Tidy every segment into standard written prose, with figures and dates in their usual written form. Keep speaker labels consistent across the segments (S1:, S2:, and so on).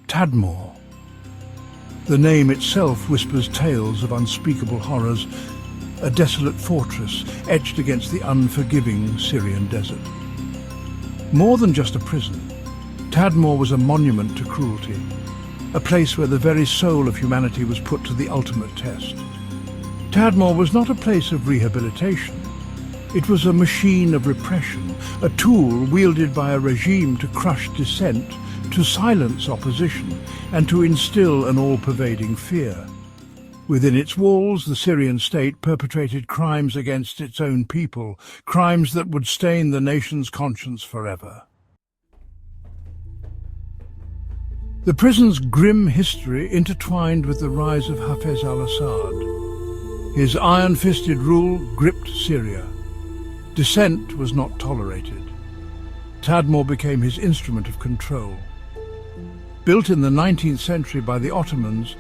S1: Tadmor. The name itself whispers tales of unspeakable horrors, a desolate fortress etched against the unforgiving Syrian desert. More than just a prison, Tadmor was a monument to cruelty, a place where the very soul of humanity was put to the ultimate test. Tadmor was not a place of rehabilitation. It was a machine of repression, a tool wielded by a regime to crush dissent, to silence opposition, and to instill an all-pervading fear. Within its walls, the Syrian state perpetrated crimes against its own people, crimes that would stain the nation's conscience forever. The prison's grim history intertwined with the rise of Hafez al-Assad. His iron-fisted rule gripped Syria. Dissent was not tolerated. Tadmor became his instrument of control. Built in the 19th century by the Ottomans,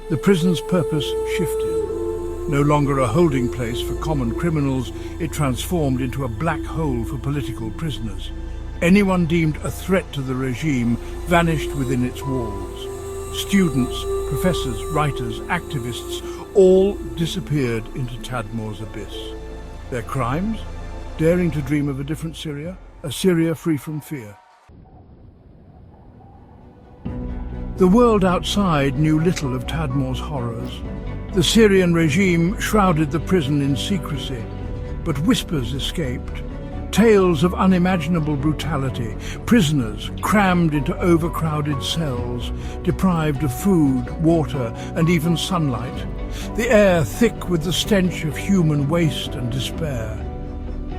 S1: the prison's purpose shifted. No longer a holding place for common criminals, it transformed into a black hole for political prisoners. Anyone deemed a threat to the regime vanished within its walls. Students, professors, writers, activists, all disappeared into Tadmor's abyss. Their crimes? Daring to dream of a different Syria, a Syria free from fear. The world outside knew little of Tadmor's horrors. The Syrian regime shrouded the prison in secrecy, but whispers escaped. Tales of unimaginable brutality, prisoners crammed into overcrowded cells, deprived of food, water, and even sunlight. The air thick with the stench of human waste and despair.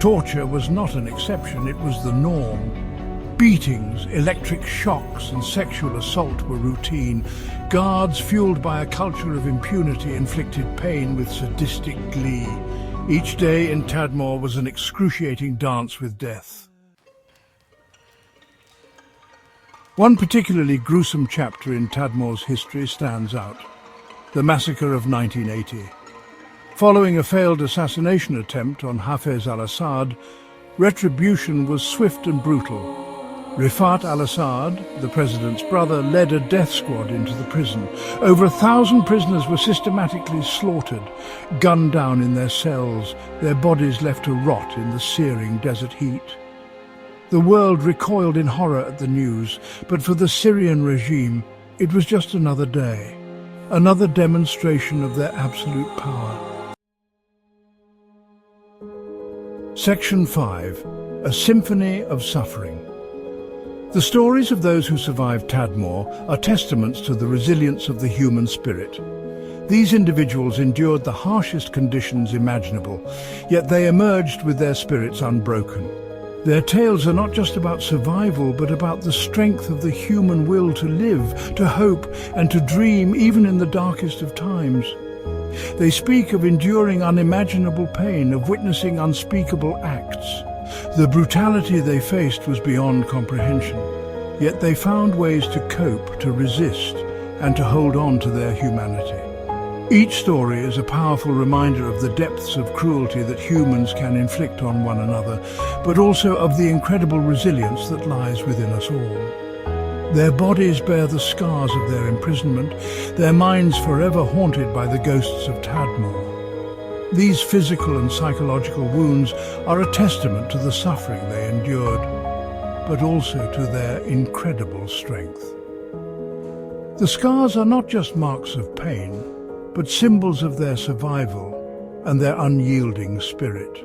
S1: Torture was not an exception, it was the norm. Beatings, electric shocks, and sexual assault were routine. Guards, fueled by a culture of impunity, inflicted pain with sadistic glee. Each day in Tadmor was an excruciating dance with death. One particularly gruesome chapter in Tadmor's history stands out: the massacre of 1980. Following a failed assassination attempt on Hafez al-Assad, retribution was swift and brutal. Rifat al-Assad, the president's brother, led a death squad into the prison. Over 1,000 prisoners were systematically slaughtered, gunned down in their cells, their bodies left to rot in the searing desert heat. The world recoiled in horror at the news, but for the Syrian regime, it was just another day, another demonstration of their absolute power. Section 5. A Symphony of Suffering. The stories of those who survived Tadmor are testaments to the resilience of the human spirit. These individuals endured the harshest conditions imaginable, yet they emerged with their spirits unbroken. Their tales are not just about survival, but about the strength of the human will to live, to hope, and to dream even in the darkest of times. They speak of enduring unimaginable pain, of witnessing unspeakable acts. The brutality they faced was beyond comprehension, yet they found ways to cope, to resist, and to hold on to their humanity. Each story is a powerful reminder of the depths of cruelty that humans can inflict on one another, but also of the incredible resilience that lies within us all. Their bodies bear the scars of their imprisonment, their minds forever haunted by the ghosts of Tadmor. These physical and psychological wounds are a testament to the suffering they endured, but also to their incredible strength. The scars are not just marks of pain, but symbols of their survival and their unyielding spirit.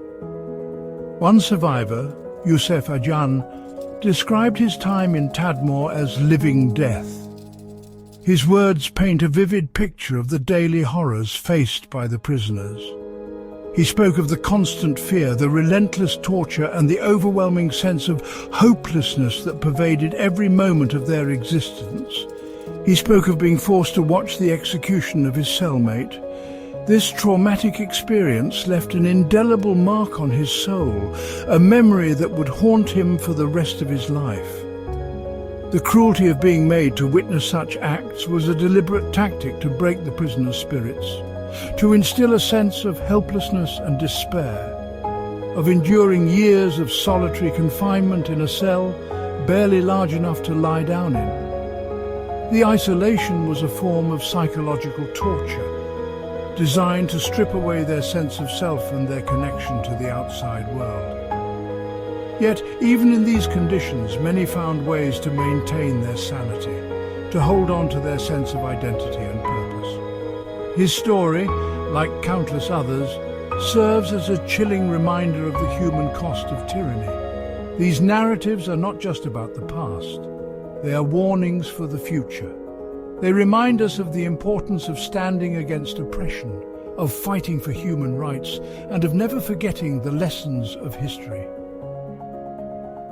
S1: One survivor, Youssef Ajan, described his time in Tadmor as living death. His words paint a vivid picture of the daily horrors faced by the prisoners. He spoke of the constant fear, the relentless torture, and the overwhelming sense of hopelessness that pervaded every moment of their existence. He spoke of being forced to watch the execution of his cellmate. This traumatic experience left an indelible mark on his soul, a memory that would haunt him for the rest of his life. The cruelty of being made to witness such acts was a deliberate tactic to break the prisoner's spirits, to instill a sense of helplessness and despair, of enduring years of solitary confinement in a cell barely large enough to lie down in. The isolation was a form of psychological torture, designed to strip away their sense of self and their connection to the outside world. Yet, even in these conditions, many found ways to maintain their sanity, to hold on to their sense of identity and purpose. His story, like countless others, serves as a chilling reminder of the human cost of tyranny. These narratives are not just about the past. They are warnings for the future. They remind us of the importance of standing against oppression, of fighting for human rights, and of never forgetting the lessons of history.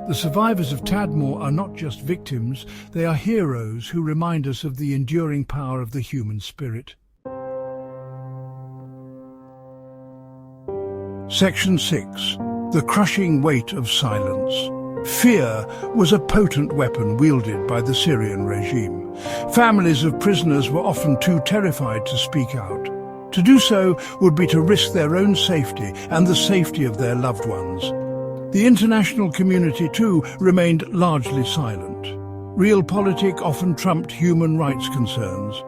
S1: The survivors of Tadmor are not just victims, they are heroes who remind us of the enduring power of the human spirit. Section 6. The crushing weight of silence. Fear was a potent weapon wielded by the Syrian regime. Families of prisoners were often too terrified to speak out. To do so would be to risk their own safety and the safety of their loved ones. The international community, too, remained largely silent. Realpolitik often trumped human rights concerns.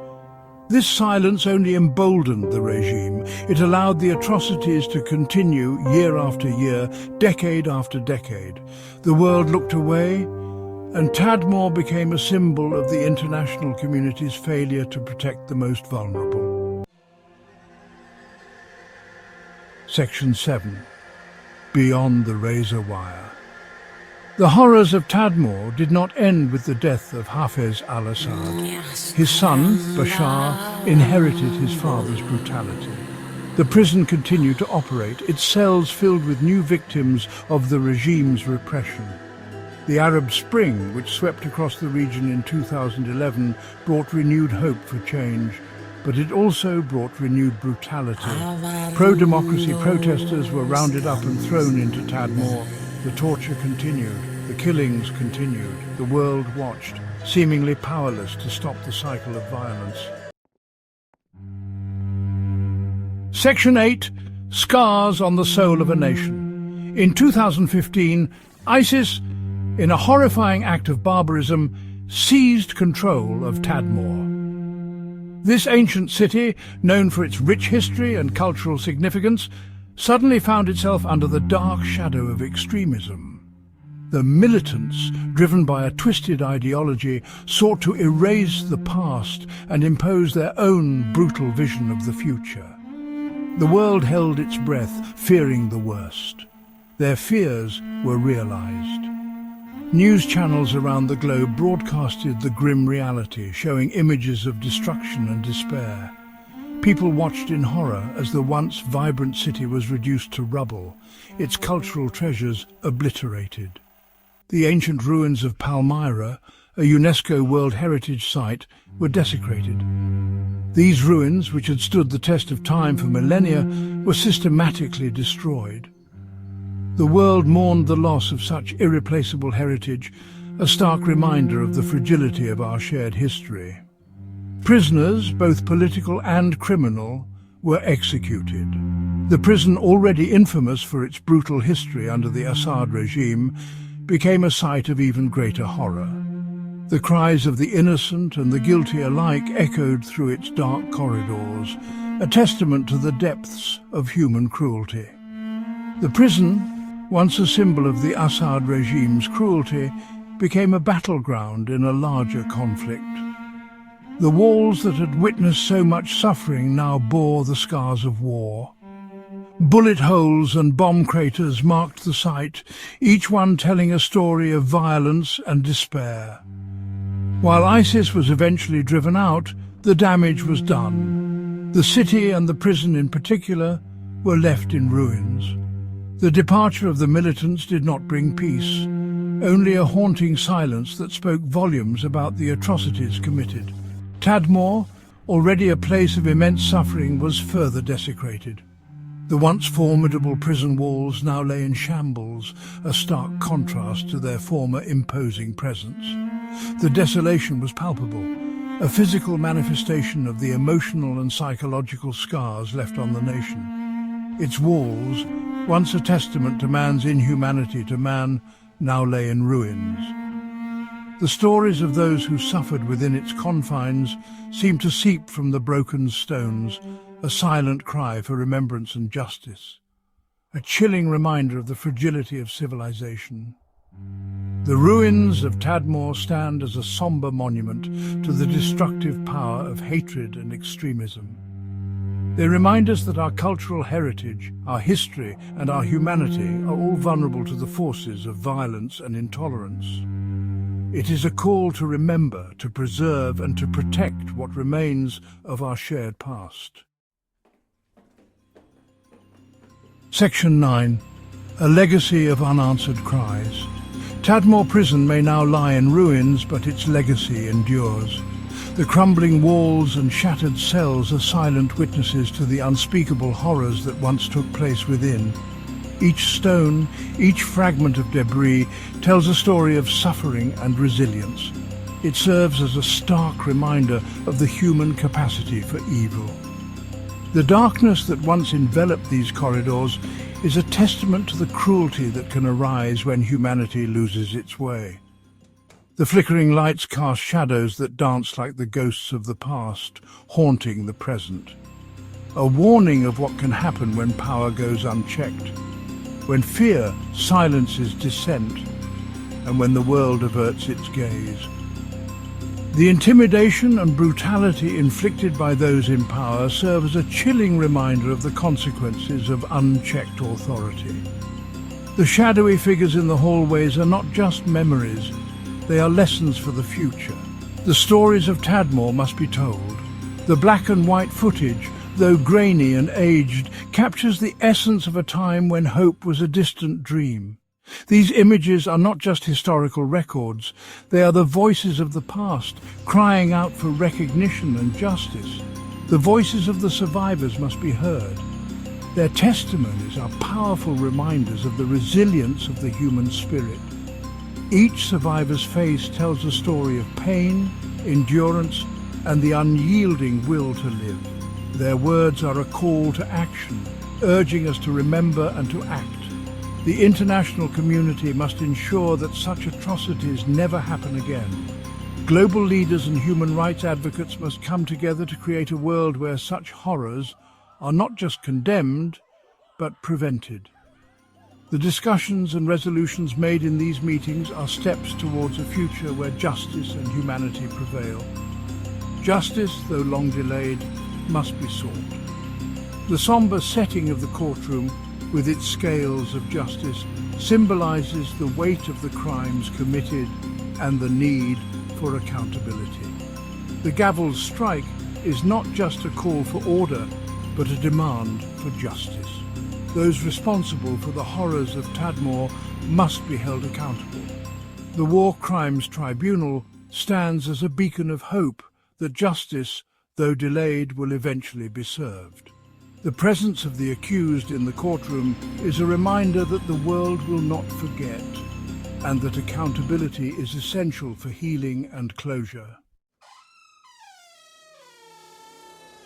S1: This silence only emboldened the regime. It allowed the atrocities to continue year after year, decade after decade. The world looked away, and Tadmor became a symbol of the international community's failure to protect the most vulnerable. Section 7. Beyond the razor wire. The horrors of Tadmor did not end with the death of Hafez al-Assad. His son, Bashar, inherited his father's brutality. The prison continued to operate, its cells filled with new victims of the regime's repression. The Arab Spring, which swept across the region in 2011, brought renewed hope for change. But it also brought renewed brutality. Pro-democracy protesters were rounded up and thrown into Tadmor. The torture continued, the killings continued. The world watched, seemingly powerless to stop the cycle of violence. Section 8. Scars on the soul of a nation. In 2015, ISIS, in a horrifying act of barbarism, seized control of Tadmor. This ancient city, known for its rich history and cultural significance, suddenly found itself under the dark shadow of extremism. The militants, driven by a twisted ideology, sought to erase the past and impose their own brutal vision of the future. The world held its breath, fearing the worst. Their fears were realized. News channels around the globe broadcasted the grim reality, showing images of destruction and despair. People watched in horror as the once vibrant city was reduced to rubble, its cultural treasures obliterated. The ancient ruins of Palmyra, a UNESCO World Heritage Site, were desecrated. These ruins, which had stood the test of time for millennia, were systematically destroyed. The world mourned the loss of such irreplaceable heritage, a stark reminder of the fragility of our shared history. Prisoners, both political and criminal, were executed. The prison, already infamous for its brutal history under the Assad regime, became a site of even greater horror. The cries of the innocent and the guilty alike echoed through its dark corridors, a testament to the depths of human cruelty. The prison, once a symbol of the Assad regime's cruelty, became a battleground in a larger conflict. The walls that had witnessed so much suffering now bore the scars of war. Bullet holes and bomb craters marked the site, each one telling a story of violence and despair. While ISIS was eventually driven out, the damage was done. The city and the prison in particular were left in ruins. The departure of the militants did not bring peace, only a haunting silence that spoke volumes about the atrocities committed. Tadmor, already a place of immense suffering, was further desecrated. The once formidable prison walls now lay in shambles, a stark contrast to their former imposing presence. The desolation was palpable, a physical manifestation of the emotional and psychological scars left on the nation. Its walls, once a testament to man's inhumanity to man, now lay in ruins. The stories of those who suffered within its confines seem to seep from the broken stones, a silent cry for remembrance and justice, a chilling reminder of the fragility of civilization. The ruins of Tadmor stand as a somber monument to the destructive power of hatred and extremism. They remind us that our cultural heritage, our history, and our humanity are all vulnerable to the forces of violence and intolerance. It is a call to remember, to preserve, and to protect what remains of our shared past. Section 9. A legacy of unanswered cries. Tadmor prison may now lie in ruins, but its legacy endures. The crumbling walls and shattered cells are silent witnesses to the unspeakable horrors that once took place within. Each stone, each fragment of debris tells a story of suffering and resilience. It serves as a stark reminder of the human capacity for evil. The darkness that once enveloped these corridors is a testament to the cruelty that can arise when humanity loses its way. The flickering lights cast shadows that dance like the ghosts of the past, haunting the present. A warning of what can happen when power goes unchecked, when fear silences dissent, and when the world averts its gaze. The intimidation and brutality inflicted by those in power serve as a chilling reminder of the consequences of unchecked authority. The shadowy figures in the hallways are not just memories, they are lessons for the future. The stories of Tadmor must be told. The black and white footage, though grainy and aged, captures the essence of a time when hope was a distant dream. These images are not just historical records, they are the voices of the past, crying out for recognition and justice. The voices of the survivors must be heard. Their testimonies are powerful reminders of the resilience of the human spirit. Each survivor's face tells a story of pain, endurance, and the unyielding will to live. Their words are a call to action, urging us to remember and to act. The international community must ensure that such atrocities never happen again. Global leaders and human rights advocates must come together to create a world where such horrors are not just condemned, but prevented. The discussions and resolutions made in these meetings are steps towards a future where justice and humanity prevail. Justice, though long delayed, must be sought. The somber setting of the courtroom, with its scales of justice, symbolizes the weight of the crimes committed and the need for accountability. The gavel's strike is not just a call for order, but a demand for justice. Those responsible for the horrors of Tadmor must be held accountable. The War Crimes Tribunal stands as a beacon of hope that justice, though delayed, will eventually be served. The presence of the accused in the courtroom is a reminder that the world will not forget, and that accountability is essential for healing and closure.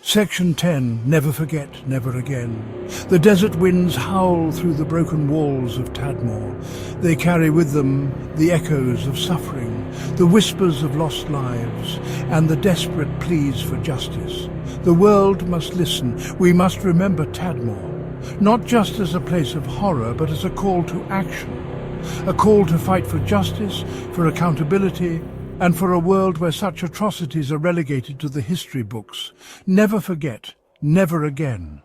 S1: Section 10. Never forget, never again. The desert winds howl through the broken walls of Tadmor. They carry with them the echoes of suffering, the whispers of lost lives, and the desperate pleas for justice. The world must listen. We must remember Tadmor, not just as a place of horror, but as a call to action. A call to fight for justice, for accountability, and for a world where such atrocities are relegated to the history books. Never forget, never again.